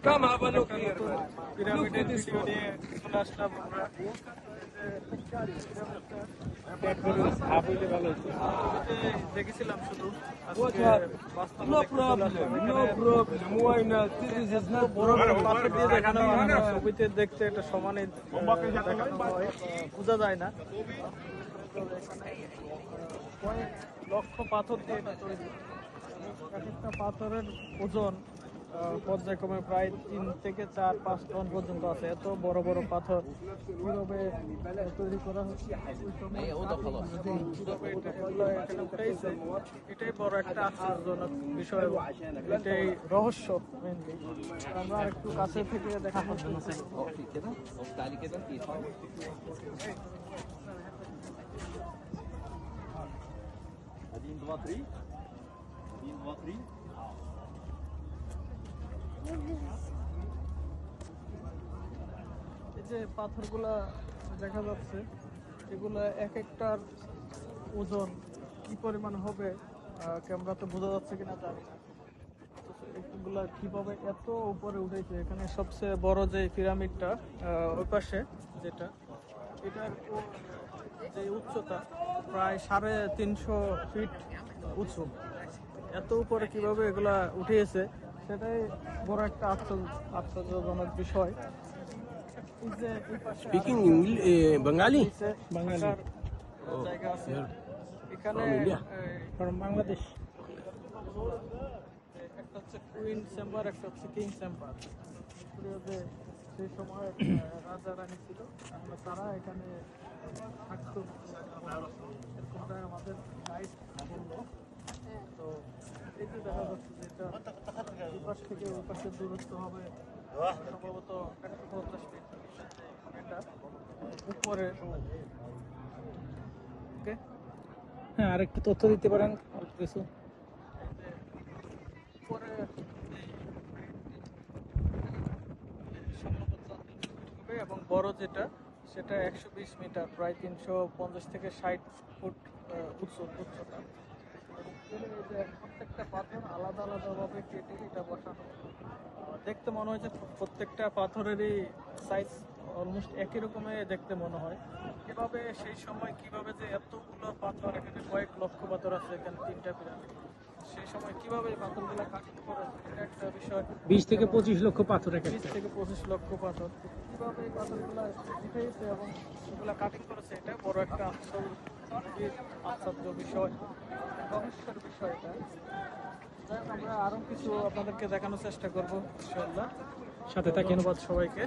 Come have a look here. পিরামিডের video নিয়ে চলে আসলাম আমরা। দেখেছিলাম শুধু What happened? No problem. No problem. Why not? This is not পাথর দিয়ে দেখানো হয় না, ছবিতে দেখতে একটা সমানে দেখানো হয়, বোঝা যায় না। কয়েক লক্ষ পাথর দিয়ে এটা তৈরি। এক একটা পাথরের ওজন পর্যায়ক্রমে প্রায় 3 থেকে 4-5 টন পর্যন্ত আছে। এত বড় বড় পাথর কিভাবে তৈরি করা হচ্ছে, কিভাবে এগুলো এখানে উঠাইছে, এটাই বড় একটা আশ্চর্যজনক বিষয়, এটাই রহস্য মেনলি। আমরা একটু কাছে থেকে দেখানোর জন্য এই যে পাথরগুলা দেখা যাচ্ছে, এগুলা এক একটার ওজন কি পরিমাণ হবে ক্যামেরাতে বোঝা যাচ্ছে কিনা জানি না। এগুলা কিভাবে এত উপরে উঠেছে। এখানে সবচেয়ে বড় যে পিরামিডটা ওই পাশে যেটা, এটার যে উচ্চতা প্রায় 350 ফিট উঁচু। এত উপরে কিভাবে এগুলা উঠিয়েছে সেটাই বড় একটা আশ্চর্যজনক বিষয়। Speaking Bengali? জায়গা আছে এখানে, বাংলাদেশ। একটা হচ্ছে কুইন চেম্বার, একটা হচ্ছে কিং চেম্বার। সেই সময় রাজা রানী ছিল, তারা এখানে থাকতো, এরকমটাই আমাদের গাইড বললো। তো এই যে দেখা যাচ্ছে যে এটা এই পাশ থেকে ওই পাশের দূরত্ব হবে সম্ভবত 150 ফিট। এটা উপরে হ্যাঁ, আর একটু তথ্য দিতে পারেন অল্প কিছু। উপরে এবং বড় যেটা সেটা 120 মিটার, প্রায় 350 থেকে 60 ফুট উচ্চতা। প্রত্যেকটা পাথর আলাদা আলাদাভাবে কেটে এটা বসানো। দেখতে মনে হয় যে প্রত্যেকটা পাথরেরই সাইজ অলমোস্ট একই রকমের দেখতে মনে হয়। কিভাবে সেই সময় কিভাবে যে এতগুলো পাথর, এখানে কয়েক লক্ষ পাথর আছে এখানে 3টা পিরামিড, সেই সময় কিভাবে এই পাথরগুলো কাটিং করে এটা একটা বিষয়। 20 থেকে 25 লক্ষ পাথর, 20 থেকে 25 লক্ষ পাথর কিভাবে এই পাথরগুলো উঠেছে এবং এগুলো কাটিং করেছে, এটা বড় একটা আশ্চর্য বিষয়, রহস্যের বিষয় এটা। আমরা আরো কিছু আপনাদেরকে দেখানোর চেষ্টা করবো ইনশাআল্লাহ। সাথে থাকেন। ধন্যবাদ সবাইকে।